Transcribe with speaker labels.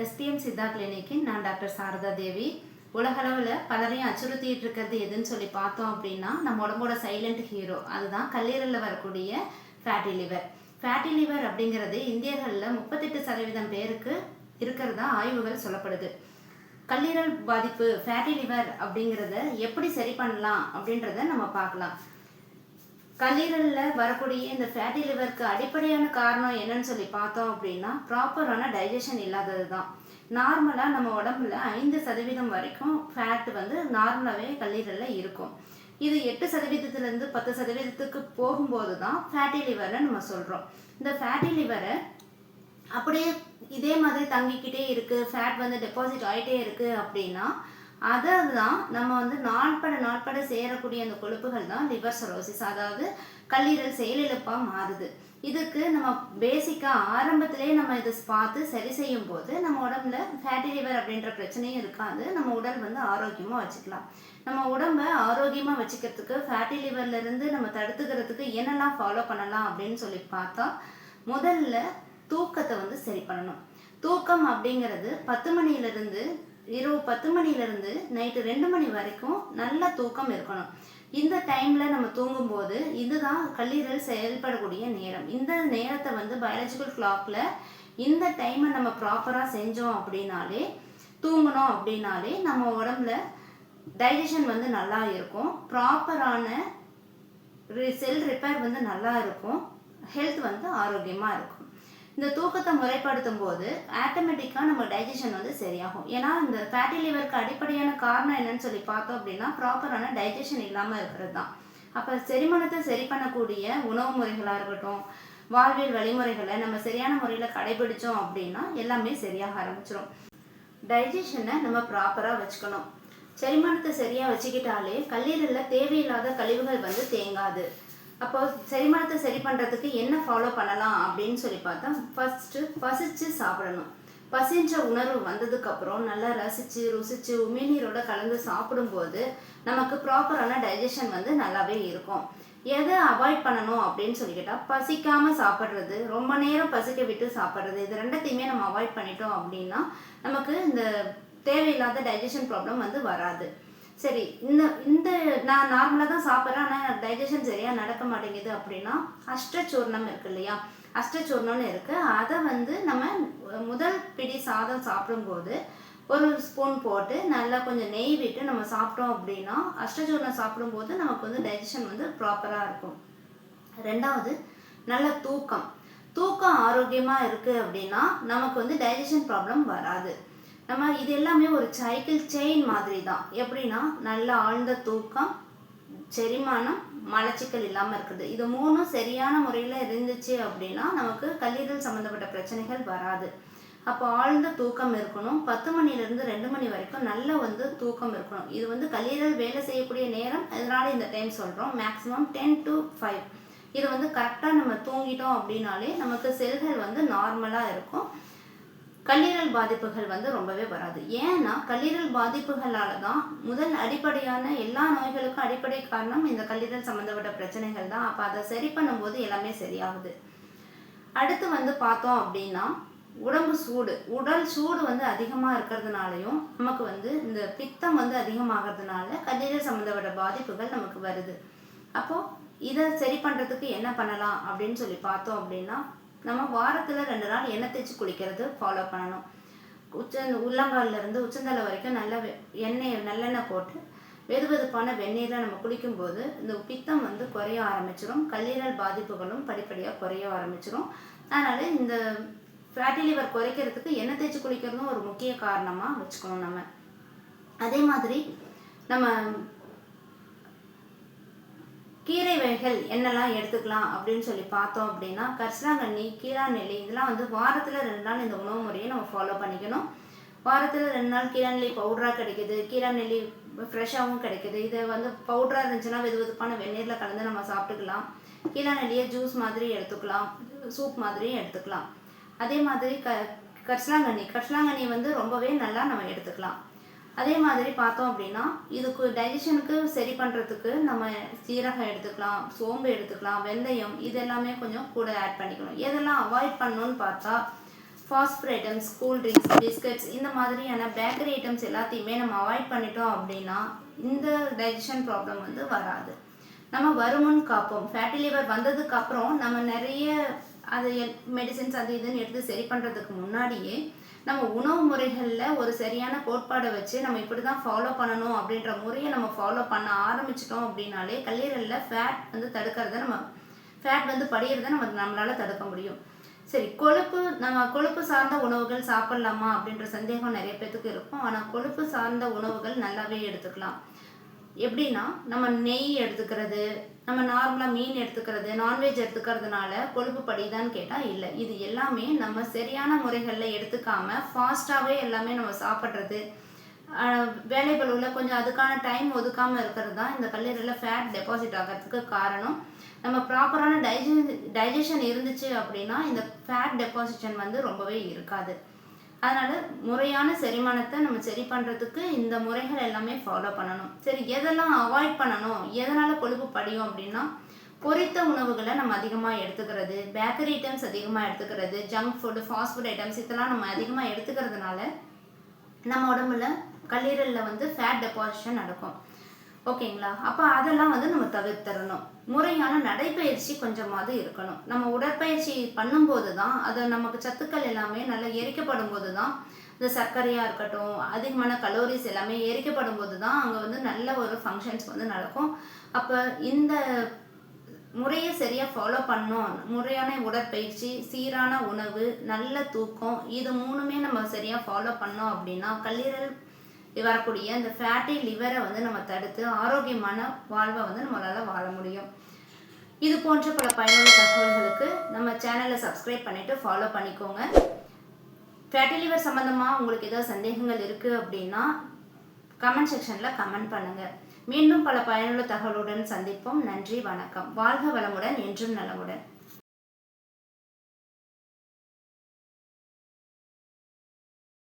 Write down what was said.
Speaker 1: SPM Siddha கிளினிக்கின் நான் doctor Saradha தேவி. உலகளவில் பலரையும் அச்சுறுத்திட்டு இருக்கிறது எதுன்னு சொல்லி பார்த்தோம் அப்படின்னா நம்ம உடம்போட சைலண்ட் ஹீரோ அதுதான் கல்லீரலில் வரக்கூடிய ஃபேட்டி லிவர். ஃபேட்டி லிவர் அப்படிங்கிறது இந்தியர்களில் 38% பேருக்கு இருக்கிறதா ஆய்வுகள் சொல்லப்படுது. கல்லீரல் பாதிப்பு ஃபேட்டி லிவர் அப்படிங்கிறத எப்படி சரி பண்ணலாம் அப்படின்றத நம்ம பார்க்கலாம். கல்லீரலில் வரக்கூடிய இந்த ஃபேட்டி லிவருக்கு அடிப்படையான காரணம் என்னன்னு சொல்லி பார்த்தோம் அப்படின்னா ப்ராப்பரான டைஜஷன் இல்லாதது தான். நார்மலாக நம்ம உடம்புல 5% வரைக்கும் ஃபேட் நார்மலாகவே கல்லீரலில் இருக்கும். இது 8%லேருந்து 10%க்கு போகும்போது தான் ஃபேட்டி லிவரை நம்ம சொல்கிறோம். இந்த ஃபேட்டி லிவரை அப்படியே இதே மாதிரி தங்கிக்கிட்டே இருக்குது, ஃபேட் டெபாசிட் ஆகிட்டே இருக்குது அப்படின்னா அதை தான் நம்ம நாள்பட சேரக்கூடிய அந்த கொழுப்புகள் தான் லிவர் சரோசிஸ், அதாவது கல்லீரல் செயலிழப்பாக மாறுது. இதுக்கு நம்ம பேசிக்காக ஆரம்பத்திலே நம்ம இதை பார்த்து சரி செய்யும் போது நம்ம உடம்புல ஃபேட்டி லிவர் அப்படின்ற பிரச்சனையும் இருக்காது. நம்ம உடல் ஆரோக்கியமாக வச்சுக்கலாம். நம்ம உடம்பை ஆரோக்கியமாக வச்சுக்கிறதுக்கு ஃபேட்டி லிவர்லேருந்து நம்ம தடுத்துக்கிறதுக்கு என்னெல்லாம் ஃபாலோ பண்ணலாம் அப்படின்னு சொல்லி பார்த்தா முதல்ல தூக்கத்தை சரி பண்ணணும். தூக்கம் அப்படிங்கிறது 10 மணியிலிருந்து இரவு 10 மணியிலிருந்து நைட்டு 2 மணி வரைக்கும் நல்ல தூக்கம் இருக்கணும். இந்த டைமில் நம்ம தூங்கும்போது இதுதான் கல்லீரல் செயல்படக்கூடிய நேரம். இந்த நேரத்தை பயாலஜிக்கல் கிளாக்கில் இந்த டைமை நம்ம ப்ராப்பராக செஞ்சோம் அப்படின்னாலே, தூங்கணும் அப்படின்னாலே நம்ம உடம்புல டைஜஷன் நல்லா இருக்கும், ப்ராப்பரான செல் ரிப்பேர் நல்லா இருக்கும், ஹெல்த் ஆரோக்கியமாக இருக்கும். இந்த தூக்கத்தை முறைப்படுத்தும் போது ஆட்டோமேட்டிக்காக நம்ம டைஜஷன் சரியாகும். ஏன்னா இந்த ஃபேட்டி லிவருக்கு அடிப்படையான காரணம் என்னன்னு சொல்லி பார்த்தோம் அப்படின்னா ப்ராப்பரான டைஜஷன் இல்லாமல் இருக்கிறது தான். அப்போ செரிமானத்தை சரி பண்ணக்கூடிய உணவு முறைகளாக இருக்கட்டும், வாழ்வியல் வழிமுறைகளை நம்ம சரியான முறையில் கடைபிடிச்சோம் அப்படின்னா எல்லாமே சரியாக ஆரம்பிச்சிடும். டைஜஷனை நம்ம ப்ராப்பராக வச்சுக்கணும். செரிமானத்தை சரியாக வச்சுக்கிட்டாலே கல்லீரலில் தேவையில்லாத கழிவுகள் தேங்காது. அப்போ செரிமானத்தை சரி பண்ணுறதுக்கு என்ன ஃபாலோ பண்ணலாம் அப்படின்னு சொல்லி பார்த்தா ஃபஸ்ட்டு பசிச்சு சாப்பிடணும். பசின்ற உணர்வு வந்ததுக்கப்புறம் நல்லா ரசித்து ருசித்து உமிழ்நீரோட கலந்து சாப்பிடும்போது நமக்கு ப்ராப்பரான டைஜஷன் நல்லாவே இருக்கும். எதை அவாய்ட் பண்ணணும் அப்படின்னு சொல்லிக்கிட்டால் பசிக்காமல் சாப்பிட்றது, ரொம்ப நேரம் பசிக்க விட்டு சாப்பிட்றது, இது ரெண்டத்தையுமே நம்ம அவாய்ட் பண்ணிட்டோம் அப்படின்னா நமக்கு இந்த தேவையில்லாத டைஜஷன் ப்ராப்ளம் வராது. சரி, இந்த நான் நார்மலாக தான் சாப்பிட்றேன் ஆனால் டைஜஷன் சரியாக நடக்க மாட்டேங்குது அப்படின்னா அஷ்டச்சூர்ணம் இருக்கு இல்லையா, அஷ்டச்சூர்ணம்னு இருக்குது. அதை நம்ம முதல் பிடி சாதம் சாப்பிடும்போது ஒரு ஸ்பூன் போட்டு நல்லா கொஞ்சம் நெய் விட்டு நம்ம சாப்பிட்டோம் அப்படின்னா அஷ்டச்சூர்ணம் சாப்பிடும்போது நமக்கு டைஜஷன் ப்ராப்பராக இருக்கும். ரெண்டாவது, நல்ல தூக்கம். தூக்கம் ஆரோக்கியமாக இருக்குது அப்படின்னா நமக்கு டைஜஷன் ப்ராப்ளம் வராது. நம்ம இது எல்லாமே ஒரு சைக்கிள் செயின் மாதிரி தான். எப்படின்னா நல்ல ஆழ்ந்த தூக்கம், செரிமானம், மலச்சிக்கல் இல்லாமல் இருக்குது, இது மூணும் சரியான முறையில் இருந்துச்சு அப்படின்னா நமக்கு கல்லீரல் சம்மந்தப்பட்ட பிரச்சனைகள் வராது. அப்போ ஆழ்ந்த தூக்கம் இருக்கணும். 10 மணிலேருந்து 2 மணி வரைக்கும் நல்ல தூக்கம் இருக்கணும். இது கல்லீரல் வேலை செய்யக்கூடிய நேரம், அதனால இந்த டைம் சொல்கிறோம். மேக்ஸிமம் 10 to 5 இது கரெக்டாக நம்ம தூங்கிட்டோம் அப்படின்னாலே நமக்கு செல்கள் நார்மலாக இருக்கும். கல்லீரல் பாதிப்புகள் ரொம்பவே வராது. ஏன்னா கல்லீரல் பாதிப்புகளால் தான் முதல் அடிப்படையான எல்லா நோய்களுக்கும் அடிப்படை காரணம் இந்த கல்லீரல் சம்மந்தப்பட்ட பிரச்சனைகள் தான். அப்போ அதை சரி பண்ணும்போது எல்லாமே சரியாகுது. அடுத்து பார்த்தோம் அப்படின்னா உடம்பு சூடு, உடல் சூடு அதிகமாக இருக்கிறதுனாலையும் நமக்கு இந்த பித்தம் அதிகமாகிறதுனால கல்லீரல் சம்மந்தப்பட்ட பாதிப்புகள் நமக்கு வருது. அப்போது இதை சரி பண்ணுறதுக்கு என்ன பண்ணலாம் அப்படின்னு சொல்லி பார்த்தோம் அப்படின்னா நம்ம வாரத்தில் 2 நாள் எண்ணெய் தேய்ச்சி குளிக்கிறது ஃபாலோ பண்ணணும். உள்ளங்காலிலேருந்து உச்சந்தலை வரைக்கும் நல்ல நல்லெண்ணெய் போட்டு வெதுவெதுப்பான வெந்நீரில் நம்ம குளிக்கும்போது இந்த பித்தம் குறைய ஆரம்பிச்சிடும், கல்லீரல் பாதிப்புகளும் படிப்படியாக குறைய ஆரம்பிச்சிடும். அதனால் இந்த ஃபேட்டி லிவர் குறைக்கிறதுக்கு எண்ணெய் தேய்ச்சி குளிக்கிறதும் ஒரு முக்கிய காரணமாக வச்சுக்கணும் நம்ம. அதே மாதிரி நம்ம கீரை வகைகள் என்னெல்லாம் எடுத்துக்கலாம் அப்படின்னு சொல்லி பார்த்தோம் அப்படின்னா கரிசலாங்கண்ணி, கீழாநெல்லி, இதெல்லாம் வாரத்தில் 2 நாள் இந்த உணவு முறையை நம்ம ஃபாலோ பண்ணிக்கணும். வாரத்தில் 2 நாள் கீழாநெல்லி பவுடராக கிடைக்குது, கீழாநெல்லி ஃப்ரெஷ்ஷாகவும் கிடைக்குது. இதை பவுடராக இருந்துச்சுன்னா வெதுவெதுப்பான வெந்நீரில் கலந்து நம்ம சாப்பிட்டுக்கலாம். கீழாநெல்லியை ஜூஸ் மாதிரி எடுத்துக்கலாம், சூப் மாதிரியும் எடுத்துக்கலாம். அதே மாதிரி கரிசலாங்கண்ணி ரொம்பவே நல்லா நம்ம எடுத்துக்கலாம். அதே மாதிரி பார்த்தோம் அப்படின்னா இதுக்கு டைஜஷனுக்கு சரி பண்ணுறதுக்கு நம்ம சீரகம் எடுத்துக்கலாம், சோம்பு எடுத்துக்கலாம், வெந்தயம், இது எல்லாமே கொஞ்சம் கூட ஆட் பண்ணிக்கணும். எதெல்லாம் அவாய்ட் பண்ணணும்னு பார்த்தா fast food items, cool drinks, biscuits இந்த மாதிரியான பேக்கரி ஐட்டம்ஸ் எல்லாத்தையுமே நம்ம அவாய்ட் பண்ணிட்டோம் அப்படின்னா இந்த டைஜஷன் ப்ராப்ளம் வந்து வராது. நம்ம வருமுன் காப்போம். ஃபேட்டி லிவர் வந்ததுக்கு அப்புறம் நம்ம நிறைய அது மெடிசின்ஸ் அது இதுன்னு எடுத்து சரி பண்ணுறதுக்கு முன்னாடியே நம்ம உணவு முறைகளில் ஒரு சரியான கோட்பாடை வச்சு நம்ம இப்படி தான் ஃபாலோ பண்ணணும் அப்படின்ற முறையை நம்ம ஃபாலோ பண்ண ஆரம்பிச்சிட்டோம் அப்படின்னாலே கல்லீரலில் ஃபேட் வந்து தடுக்கிறத ஃபேட் வந்து படிகிறத நம்மளால் தடுக்க முடியும். சரி, நம்ம கொழுப்பு சார்ந்த உணவுகள் சாப்பிட்லாமா அப்படின்ற சந்தேகம் நிறைய பேத்துக்கு இருக்கும். ஆனால் கொழுப்பு சார்ந்த உணவுகள் நல்லாவே எடுத்துக்கலாம். எப்படின்னா, நம்ம நெய் எடுத்துக்கிறது, நம்ம நார்மலாக மீன் எடுத்துக்கிறது, நான்வெஜ் எடுத்துக்கிறதுனால கொழுப்பு படிதான்னு கேட்டால் இல்லை. இது எல்லாமே நம்ம சரியான முறைகளில் எடுத்துக்காம ஃபாஸ்ட்டாகவே எல்லாமே நம்ம சாப்பிட்றது, வேலைபளுவில் கொஞ்சம் அதுக்கான டைம் ஒதுக்காமல் இருக்கிறது தான் இந்த கல்லீரலில் ஃபேட் டெபாசிட் ஆகிறதுக்கு காரணம். நம்ம ப்ராப்பரான டைஜஷன் இருந்துச்சு அப்படின்னா இந்த ஃபேட் டெபாசிஷன் வந்து ரொம்பவே இருக்காது. அதனால் முறையான செரிமானத்தை நம்ம சரி பண்ணுறதுக்கு இந்த முறைகள் எல்லாமே ஃபாலோ பண்ணணும். சரி, எதெல்லாம் அவாய்ட் பண்ணணும், எதனால் கொழுப்பு படியும் அப்படின்னா, பொரித்த உணவுகளை நம்ம அதிகமாக எடுத்துக்கிறது, பேக்கரி ஐட்டம்ஸ் அதிகமாக எடுத்துக்கிறது, junk food, fast food items இதெல்லாம் நம்ம அதிகமாக எடுத்துக்கிறதுனால நம்ம உடம்புல கல்லீரலில் வந்து ஃபேட் டெபாசிஷன் நடக்கும். ஓகேங்களா? அப்போ அதெல்லாம் வந்து நம்ம தவிர்த்தரணும். முறையான நடைப்பயிற்சி கொஞ்சமாவது இருக்கணும். நம்ம உடற்பயிற்சி பண்ணும்போது தான் அது நமக்கு சத்துக்கள் எல்லாமே நல்லா எரிக்கப்படும் போது தான், இந்த சர்க்கரையாக இருக்கட்டும், அதிகமான கலோரிஸ் எல்லாமே எரிக்கப்படும் போது தான் அங்கே வந்து நல்ல ஒரு ஃபங்க்ஷன்ஸ் வந்து நடக்கும். அப்போ இந்த முறையை சரியாக ஃபாலோ பண்ணோம். முறையான உடற்பயிற்சி, சீரான உணவு, நல்ல தூக்கம், இது மூணுமே நம்ம சரியாக ஃபாலோ பண்ணோம் அப்படின்னா கல்லீரல் வரக்கூடிய இந்த ஃபேட்டி லிவரை வந்து நம்ம தடுத்து ஆரோக்கியமான வாழ்வை வந்து நம்மளால் வாழ முடியும். இது போன்ற பல பயனுள்ள தகவல்களுக்கு நம்ம சேனலை சப்ஸ்கிரைப் பண்ணிவிட்டு ஃபாலோ பண்ணிக்கோங்க. ஃபேட்டி லிவர் சம்மந்தமாக உங்களுக்கு ஏதாவது சந்தேகங்கள் இருக்குது அப்படின்னா கமெண்ட் செக்ஷனில் கமெண்ட் பண்ணுங்கள். மீண்டும் பல பயனுள்ள தகவலுடன் சந்திப்போம். நன்றி, வணக்கம். வாழ்க வளமுடன், என்றும் நலமுடன்.